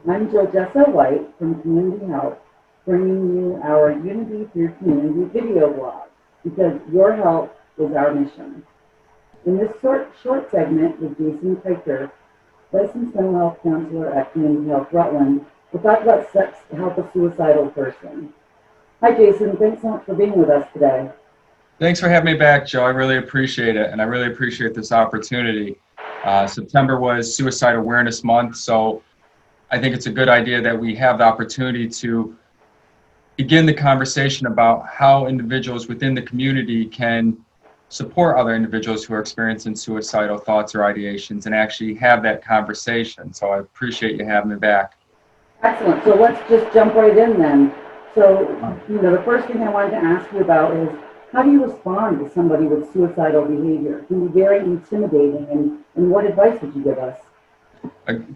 I'm Jessa White from Community Health, bringing you our Unity Through Community video blog, because your health is our mission. In this short segment with Jason Keicher, licensed mental health counselor at Community Health Rutland, we'll talk about steps to help a suicidal person. Hi Jason, thanks so much for being with us today. Thanks for having me back, Joe. I really appreciate it, and I really appreciate this opportunity. September was Suicide Awareness Month, so I think it's a good idea that we have the opportunity to begin the conversation about how individuals within the community can support other individuals who are experiencing suicidal thoughts or ideations and actually have that conversation. So I appreciate you having me back. Excellent. So let's just jump right in then. So, the first thing I wanted to ask you about is, how do you respond to somebody with suicidal behavior? It can be very intimidating, and what advice would you give us?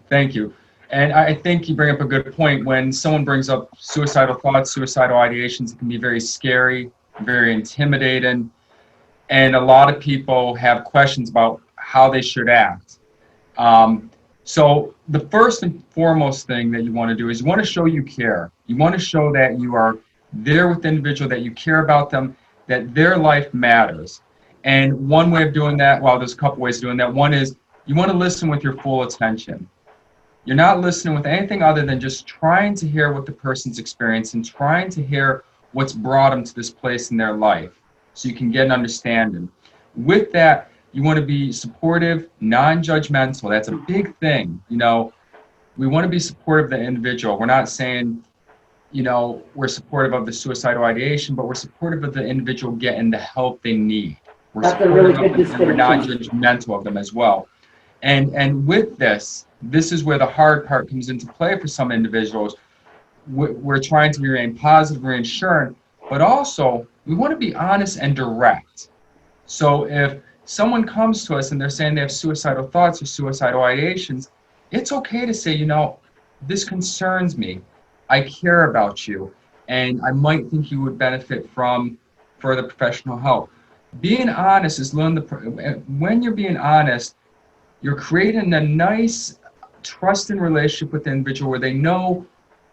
Thank you. And I think you bring up a good point. When someone brings up suicidal thoughts, suicidal ideations, it can be very scary, very intimidating, and a lot of people have questions about how they should act. So the first and foremost thing that you want to do is you want to show you care. You want to show that you are there with the individual, that you care about them, that their life matters. And one way of doing that, well, there's a couple ways of doing that. One is you want to listen with your full attention. You're not listening with anything other than just trying to hear what the person's experiencing, trying to hear what's brought them to this place in their life so you can get an understanding. With that, you want to be supportive, non-judgmental. That's a big thing. We want to be supportive of the individual. We're not saying, we're supportive of the suicidal ideation, but we're supportive of the individual getting the help they need. That's a really good distinction. We're non-judgmental of them as well. And with this is where the hard part comes into play for some individuals. We're trying to remain positive, reassuring, but also we want to be honest and direct. So if someone comes to us and they're saying they have suicidal thoughts or suicidal ideations, it's okay to say, this concerns me. I care about you, and I might think you would benefit from further professional help. Being honest is when you're being honest, you're creating a nice, trusting relationship with the individual where they know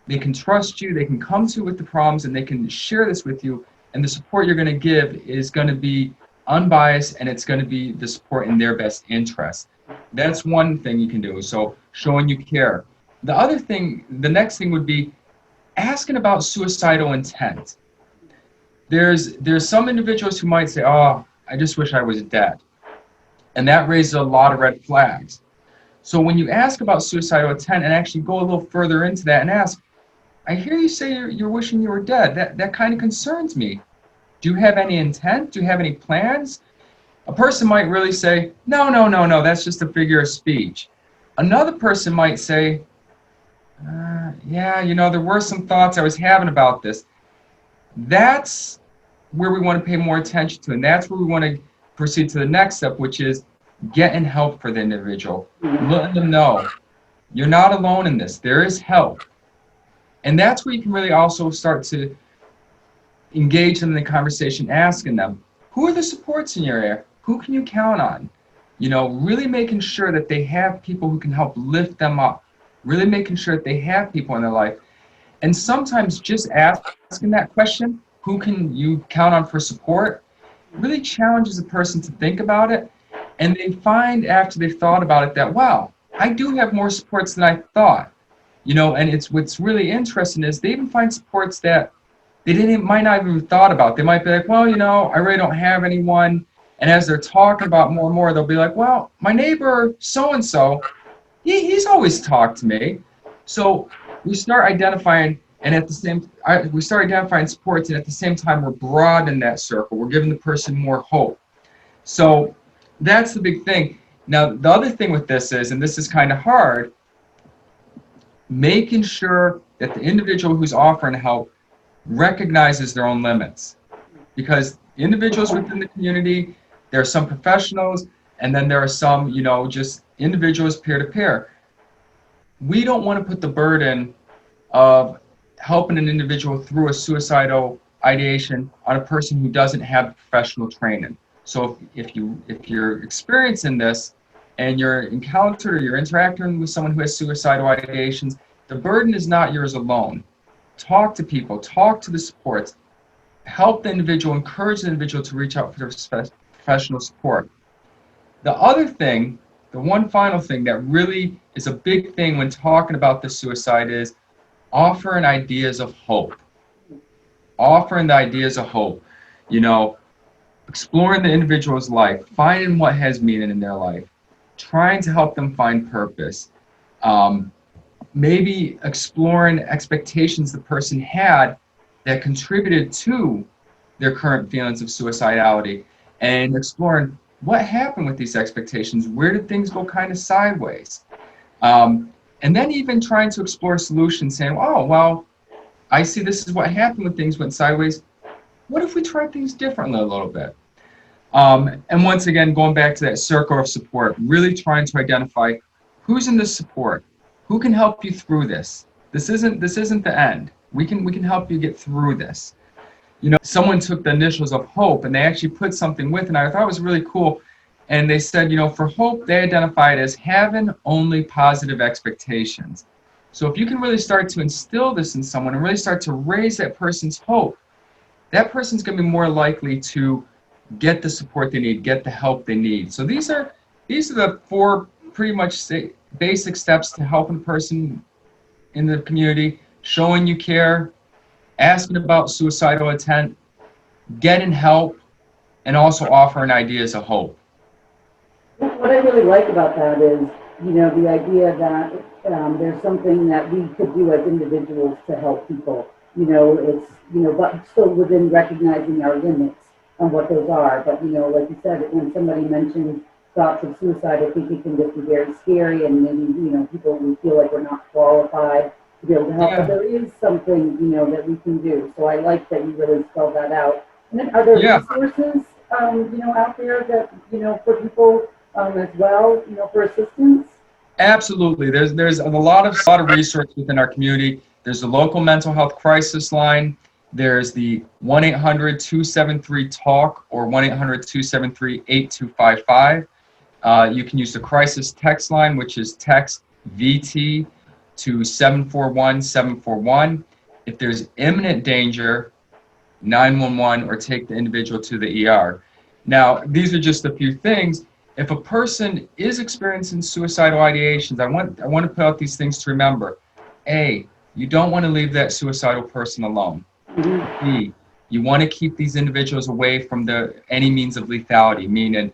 they can trust you, they can come to you with the problems, and they can share this with you, and the support you're going to give is going to be unbiased, and it's going to be the support in their best interest. That's one thing you can do, so showing you care. The next thing would be asking about suicidal intent. There's some individuals who might say, oh, I just wish I was dead. And that raises a lot of red flags. So when you ask about suicidal intent and actually go a little further into that and ask, I hear you say you're wishing you were dead. That kind of concerns me. Do you have any intent? Do you have any plans? A person might really say, no, that's just a figure of speech. Another person might say, yeah, there were some thoughts I was having about this. That's where we want to pay more attention to, and that's where we want to proceed to the next step, which is getting help for the individual. Letting them know you're not alone in this. There is help. And that's where you can really also start to engage them in the conversation, asking them, who are the supports in your area? Who can you count on? Really making sure that they have people who can help lift them up. Really making sure that they have people in their life. And sometimes just asking that question, who can you count on for support, really challenges a person to think about it. And they find after they've thought about it that, wow, I do have more supports than I thought. And what's really interesting is they even find supports that they might not even thought about. They might be like, well, I really don't have anyone. And as they're talking about more and more, they'll be like, well, my neighbor so-and-so, he's always talked to me. So we start identifying, we start identifying supports, and at the same time, we're broadening that circle. We're giving the person more hope. So that's the big thing. Now, the other thing with this is, and this is kind of hard, making sure that the individual who's offering help recognizes their own limits. Because individuals within the community, there are some professionals, and then there are some, just individuals peer-to-peer. We don't want to put the burden of helping an individual through a suicidal ideation on a person who doesn't have professional training. So if you're experiencing this and you're encountered or you're interacting with someone who has suicidal ideations, the burden is not yours alone. Talk to people, talk to the supports, help the individual, encourage the individual to reach out for professional support. The other thing, the one final thing that really is a big thing when talking about the suicide is offering ideas of hope. Offering the ideas of hope. You know, exploring the individual's life, finding what has meaning in their life, trying to help them find purpose. Maybe exploring expectations the person had that contributed to their current feelings of suicidality, and exploring what happened with these expectations. Where did things go kind of sideways? And then even trying to explore solutions, saying, oh, well, I see this is what happened when things went sideways. What if we tried things differently a little bit? And once again, going back to that circle of support, really trying to identify who's in this support, who can help you through this. This isn't the end. We can help you get through this. You know, someone took the initials of HOPE and they actually put something with it, and I thought it was really cool. And they said, you know, for HOPE, they identify it as having only positive expectations. So if you can really start to instill this in someone and really start to raise that person's hope, that person's going to be more likely to get the support they need, get the help they need. So these are the four pretty much basic steps to helping a person in the community: showing you care, asking about suicidal intent, getting help, and also offering ideas of hope. What I really like about that is, you know, the idea that there's something that we could do as individuals to help people. You know, it's, you know, but still within recognizing our limits and what those are. But, you know, like you said, when somebody mentions thoughts of suicide, I think it can just be very scary, and maybe, you know, people will feel like we're not qualified to be able to help. Yeah. But there is something, you know, that we can do. So I like that you really spelled that out. And then are there resources, you know, out there that, you know, for people as well, you know, for assistance? Absolutely. There's a lot of research within our community. There's the local mental health crisis line. There's the 1-800-273-TALK or 1-800-273-8255. You can use the crisis text line, which is text VT to 741-741. If there's imminent danger, 911, or take the individual to the ER. Now, these are just a few things. If a person is experiencing suicidal ideations, I want to put out these things to remember. A, you don't want to leave that suicidal person alone. B, you want to keep these individuals away from any means of lethality, meaning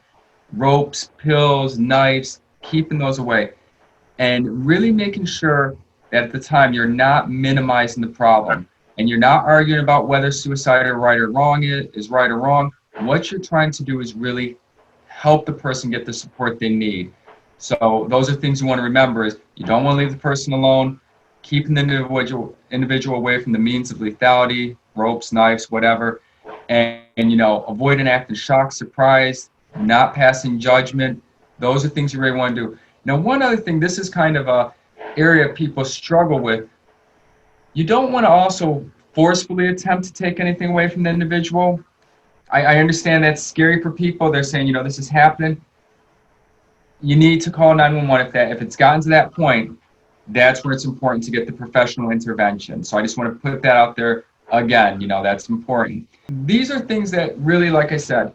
ropes, pills, knives, keeping those away. And really making sure that at the time you're not minimizing the problem and you're not arguing about whether suicide is right or wrong. What you're trying to do is really help the person get the support they need. So those are things you want to remember: is you don't want to leave the person alone, keeping the individual away from the means of lethality, ropes, knives, whatever, and you know, avoiding acting shock, surprise, not passing judgment. Those are things you really want to do. Now, one other thing, this is kind of a area people struggle with. You don't want to also forcefully attempt to take anything away from the individual. I understand that's scary for people. They're saying, you know, this is happening. You need to call 911 if it's gotten to that point. That's where it's important to get the professional intervention. So I just want to put that out there again. You know, that's important. These are things that really, like I said,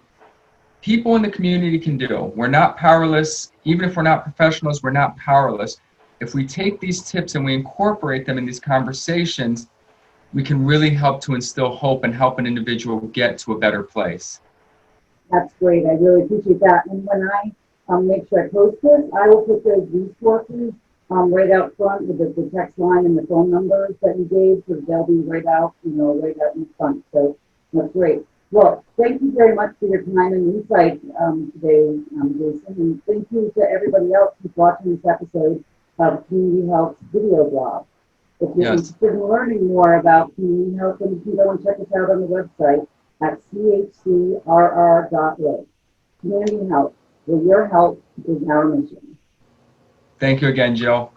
people in the community can do. We're not powerless. Even if we're not professionals, we're not powerless. If we take these tips and we incorporate them in these conversations, we can really help to instill hope and help an individual get to a better place. That's great. I really appreciate that. And when I make sure I post this, I will put those resources right out front with the text line and the phone numbers that you gave, so they'll be right out, you know, right out in front. So that's great. Well, thank you very much for your time and insight today, Jason, and thank you to everybody else who's watching this episode of Community Health Video Blog. If you're interested in learning more about community health, then you can go and check us out on the website at CHCRR.org. Community Health, where your health is our mission. Thank you again, Jill.